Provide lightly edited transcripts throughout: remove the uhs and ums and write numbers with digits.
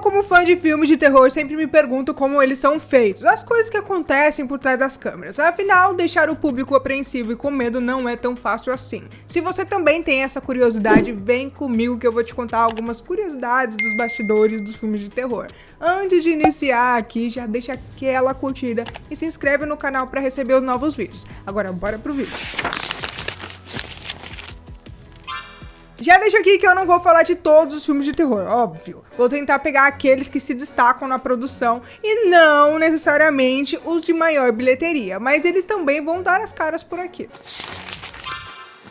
como fã de filmes de terror, sempre me pergunto como eles são feitos, as coisas que acontecem por trás das câmeras. Afinal, deixar o público apreensivo e com medo não é tão fácil assim. Se você também tem essa curiosidade, vem comigo que eu vou te contar algumas curiosidades dos bastidores dos filmes de terror. Antes de iniciar aqui, já deixa aquela curtida e se inscreve no canal para receber os novos vídeos. Agora bora pro vídeo. Já deixo aqui que eu não vou falar de todos os filmes de terror, óbvio. Vou tentar pegar aqueles que se destacam na produção e não necessariamente os de maior bilheteria, mas eles também vão dar as caras por aqui.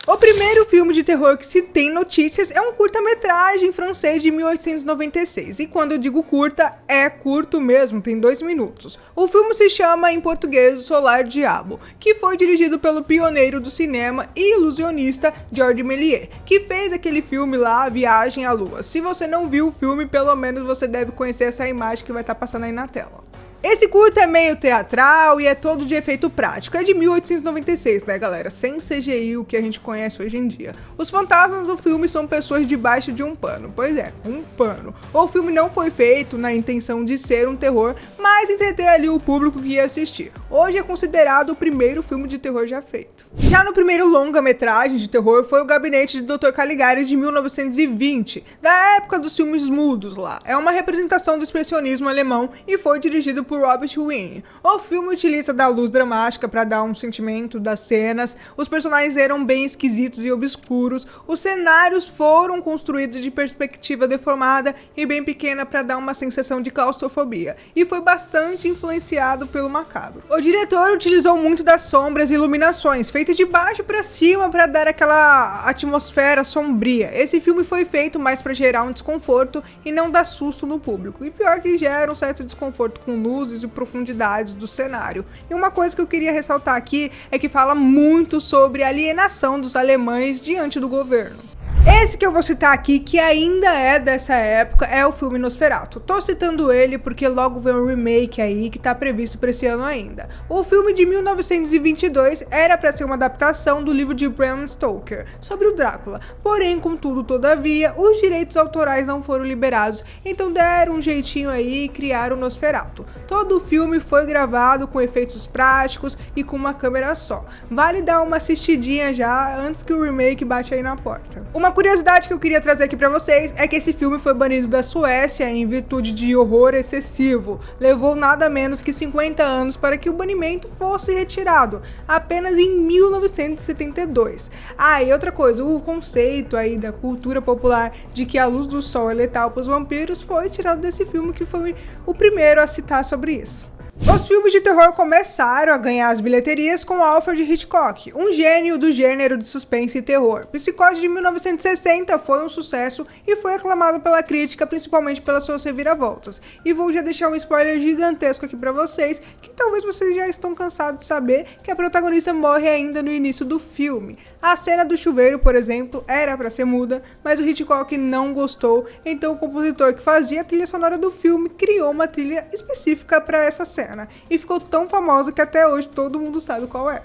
O primeiro filme de terror que se tem notícias é um curta-metragem francês de 1896. E quando eu digo curta, é curto mesmo, tem 2 minutos. O filme se chama, em português, O Solar Diabo, que foi dirigido pelo pioneiro do cinema e ilusionista Georges Méliès, que fez aquele filme lá, Viagem à Lua. Se você não viu o filme, pelo menos você deve conhecer essa imagem que vai estar passando aí na tela. Esse curta é meio teatral e é todo de efeito prático. É de 1896, né, galera? Sem CGI, o que a gente conhece hoje em dia. Os fantasmas do filme são pessoas debaixo de um pano. Pois é, um pano. O filme não foi feito na intenção de ser um terror, mas entreter ali o público que ia assistir. Hoje é considerado o primeiro filme de terror já feito. Já no primeiro longa-metragem de terror foi O Gabinete de Dr. Caligari, de 1920, da época dos filmes mudos lá. É uma representação do expressionismo alemão e foi dirigido por Robert Wiene. O filme utiliza da luz dramática para dar um sentimento das cenas, os personagens eram bem esquisitos e obscuros, os cenários foram construídos de perspectiva deformada e bem pequena para dar uma sensação de claustrofobia, e foi bastante influenciado pelo macabro. O diretor utilizou muito das sombras e iluminações, feitas de baixo para cima para dar aquela atmosfera sombria. Esse filme foi feito mais para gerar um desconforto e não dar susto no público, e pior que gera um certo desconforto com luzes e profundidades do cenário. E uma coisa que eu queria ressaltar aqui é que fala muito sobre a alienação dos alemães diante do governo. Esse que eu vou citar aqui, que ainda é dessa época, é o filme Nosferatu. Tô citando ele porque logo vem um remake aí que tá previsto para esse ano ainda. O filme de 1922 era para ser uma adaptação do livro de Bram Stoker sobre o Drácula. Porém, contudo, todavia, os direitos autorais não foram liberados, então deram um jeitinho aí e criaram o Nosferatu. Todo o filme foi gravado com efeitos práticos e com uma câmera só. Vale dar uma assistidinha já antes que o remake bate aí na porta. Uma curiosidade que eu queria trazer aqui pra vocês é que esse filme foi banido da Suécia em virtude de horror excessivo. Levou nada menos que 50 anos para que o banimento fosse retirado, apenas em 1972. E outra coisa, o conceito aí da cultura popular de que a luz do sol é letal para os vampiros foi tirado desse filme, que foi o primeiro a citar sobre isso. Os filmes de terror começaram a ganhar as bilheterias com Alfred Hitchcock, um gênio do gênero de suspense e terror. Psicose de 1960 foi um sucesso e foi aclamado pela crítica, principalmente pelas suas reviravoltas. E vou já deixar um spoiler gigantesco aqui pra vocês, que talvez vocês já estão cansados de saber, que a protagonista morre ainda no início do filme. A cena do chuveiro, por exemplo, era pra ser muda, mas o Hitchcock não gostou, então o compositor que fazia a trilha sonora do filme criou uma trilha específica para essa cena. E ficou tão famosa que até hoje todo mundo sabe qual é.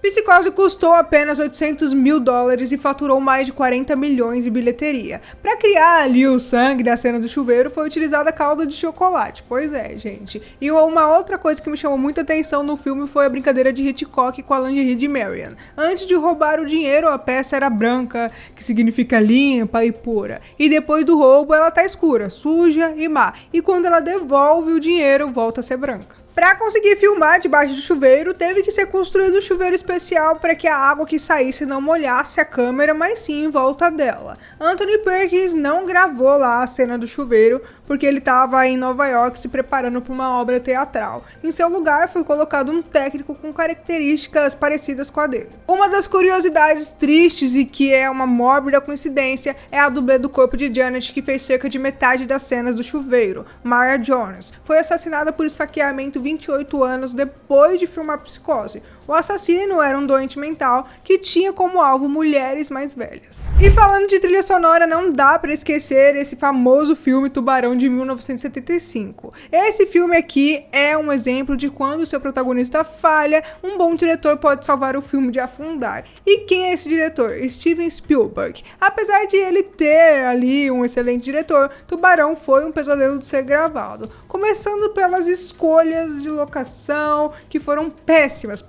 Psicose custou apenas $800 mil e faturou mais de 40 milhões de bilheteria. Para criar ali o sangue da cena do chuveiro foi utilizada calda de chocolate. Pois é, gente. E uma outra coisa que me chamou muita atenção no filme foi a brincadeira de Hitchcock com a lingerie de Marion. Antes de roubar o dinheiro, a peça era branca, que significa limpa e pura. E depois do roubo, ela tá escura, suja e má. E quando ela devolve o dinheiro, volta a ser branca. Para conseguir filmar debaixo do chuveiro, teve que ser construído um chuveiro especial para que a água que saísse não molhasse a câmera, mas sim em volta dela. Anthony Perkins não gravou lá a cena do chuveiro, porque ele estava em Nova York se preparando para uma obra teatral. Em seu lugar foi colocado um técnico com características parecidas com a dele. Uma das curiosidades tristes e que é uma mórbida coincidência é a dublê do corpo de Janet, que fez cerca de metade das cenas do chuveiro, Mara Jones. Foi assassinada por esfaqueamento morto 28 anos depois de filmar Psicose. O assassino era um doente mental que tinha como alvo mulheres mais velhas. E falando de trilha sonora, não dá pra esquecer esse famoso filme Tubarão de 1975. Esse filme aqui é um exemplo de quando o seu protagonista falha, um bom diretor pode salvar o filme de afundar. E quem é esse diretor? Steven Spielberg. Apesar de ele ter ali um excelente diretor, Tubarão foi um pesadelo de ser gravado. Começando pelas escolhas de locação, que foram péssimas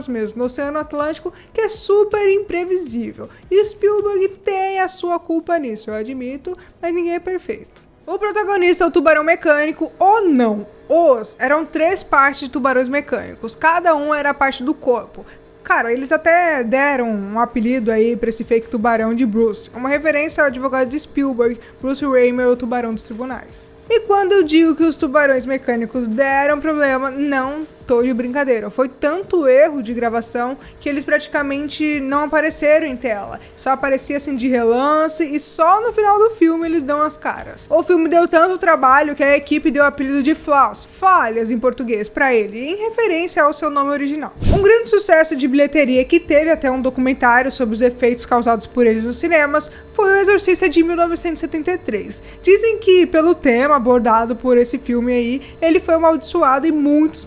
mesmo, no Oceano Atlântico, que é super imprevisível. E Spielberg tem a sua culpa nisso, eu admito, mas ninguém é perfeito. O protagonista, o tubarão mecânico, ou não, eram 3 partes de tubarões mecânicos, cada um era parte do corpo. Cara, eles até deram um apelido aí pra esse fake tubarão de Bruce, uma referência ao advogado de Spielberg, Bruce Raymer, o tubarão dos tribunais. E quando eu digo que os tubarões mecânicos deram problema, não tô de brincadeira. Foi tanto erro de gravação que eles praticamente não apareceram em tela. Só aparecia assim de relance e só no final do filme eles dão as caras. O filme deu tanto trabalho que a equipe deu o apelido de Flaws, falhas em português, pra ele, em referência ao seu nome original. Um grande sucesso de bilheteria que teve até um documentário sobre os efeitos causados por eles nos cinemas foi O Exorcista de 1973. Dizem que pelo tema abordado por esse filme aí, ele foi amaldiçoado e muitos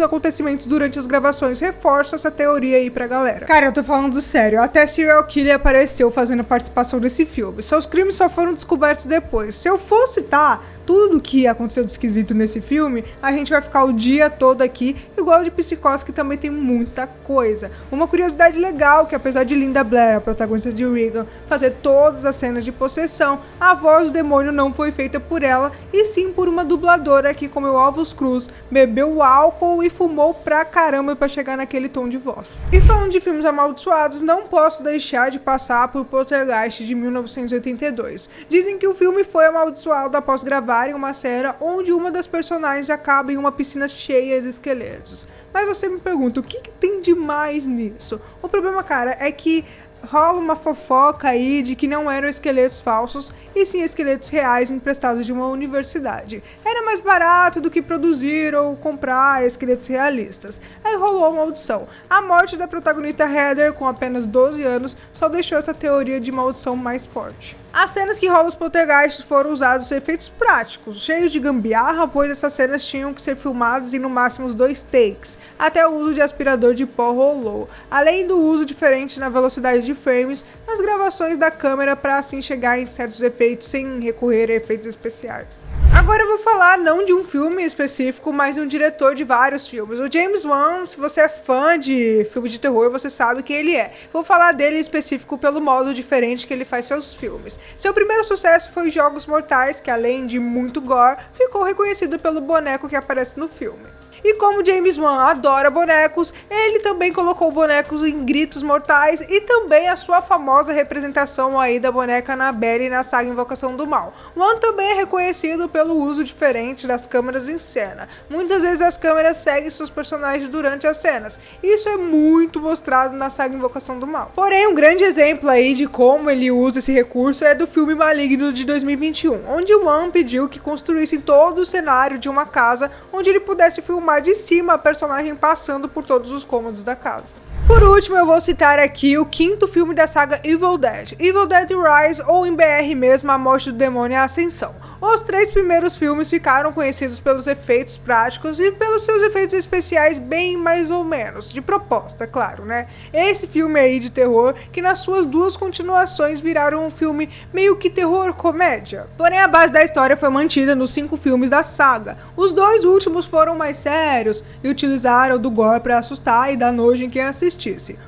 acontecimentos durante as gravações reforçam essa teoria aí pra galera. Cara, eu tô falando sério, até serial killer apareceu fazendo participação nesse filme. Seus crimes só foram descobertos depois. Se eu for citar tudo que aconteceu de esquisito nesse filme, a gente vai ficar o dia todo aqui, igual de Psicose, que também tem muita coisa. Uma curiosidade legal, que apesar de Linda Blair, a protagonista de Regan, fazer todas as cenas de possessão, a voz do demônio não foi feita por ela, e sim por uma dubladora que comeu ovos crus, bebeu álcool e fumou pra caramba pra chegar naquele tom de voz. E falando de filmes amaldiçoados, não posso deixar de passar por Poltergeist de 1982. Dizem que o filme foi amaldiçoado após gravar em uma cena onde uma das personagens acaba em uma piscina cheia de esqueletos. Mas você me pergunta, o que tem de mais nisso? O problema, cara, é que rola uma fofoca aí de que não eram esqueletos falsos, e sim esqueletos reais emprestados de uma universidade. Era mais barato do que produzir ou comprar esqueletos realistas. Aí rolou uma maldição. A morte da protagonista Heather, com apenas 12 anos, só deixou essa teoria de maldição mais forte. As cenas que rolam os poltergeists foram usados efeitos práticos, cheios de gambiarra, pois essas cenas tinham que ser filmadas em no máximo 2 takes, até o uso de aspirador de pó rolou, além do uso diferente na velocidade de frames nas gravações da câmera para assim chegar em certos efeitos sem recorrer a efeitos especiais. Agora eu vou falar não de um filme específico, mas de um diretor de vários filmes. O James Wan, se você é fã de filme de terror, você sabe quem ele é. Vou falar dele em específico pelo modo diferente que ele faz seus filmes. Seu primeiro sucesso foi Jogos Mortais, que além de muito gore, ficou reconhecido pelo boneco que aparece no filme. E como James Wan adora bonecos, ele também colocou bonecos em Gritos Mortais e também a sua famosa representação aí da boneca Annabelle na saga Invocação do Mal. Wan também é reconhecido pelo uso diferente das câmeras em cena. Muitas vezes as câmeras seguem seus personagens durante as cenas. Isso é muito mostrado na saga Invocação do Mal. Porém, um grande exemplo aí de como ele usa esse recurso é do filme Maligno de 2021, onde Wan pediu que construíssem todo o cenário de uma casa onde ele pudesse filmar de cima a personagem passando por todos os cômodos da casa. Por último, eu vou citar aqui o 5º filme da saga Evil Dead Rise, ou em BR mesmo, A Morte do Demônio e a Ascensão. Os 3 primeiros filmes ficaram conhecidos pelos efeitos práticos e pelos seus efeitos especiais bem mais ou menos, de proposta, claro, né? Esse filme aí de terror, que nas suas 2 continuações viraram um filme meio que terror-comédia. Porém, a base da história foi mantida nos 5 filmes da saga. Os 2 últimos foram mais sérios e utilizaram do gore para assustar e dar nojo em quem assistisse.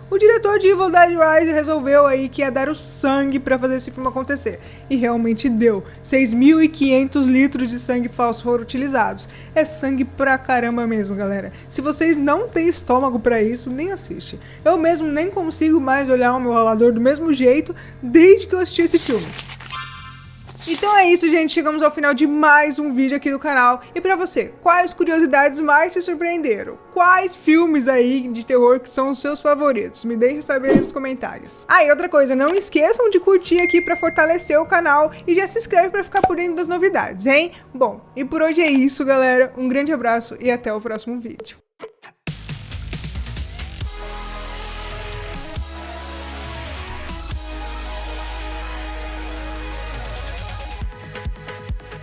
O diretor de Evil Dead Rise resolveu aí que ia dar o sangue para fazer esse filme acontecer. E realmente deu. 6.500 litros de sangue falso foram utilizados. É sangue pra caramba mesmo, galera. Se vocês não têm estômago pra isso, nem assiste. Eu mesmo nem consigo mais olhar o meu rolador do mesmo jeito desde que eu assisti esse filme. Então é isso, gente. Chegamos ao final de mais um vídeo aqui do canal. E pra você, quais curiosidades mais te surpreenderam? Quais filmes aí de terror que são os seus favoritos? Me deixe saber aí nos comentários. Ah, e outra coisa, não esqueçam de curtir aqui pra fortalecer o canal e já se inscreve pra ficar por dentro das novidades, hein? Bom, e por hoje é isso, galera. Um grande abraço e até o próximo vídeo.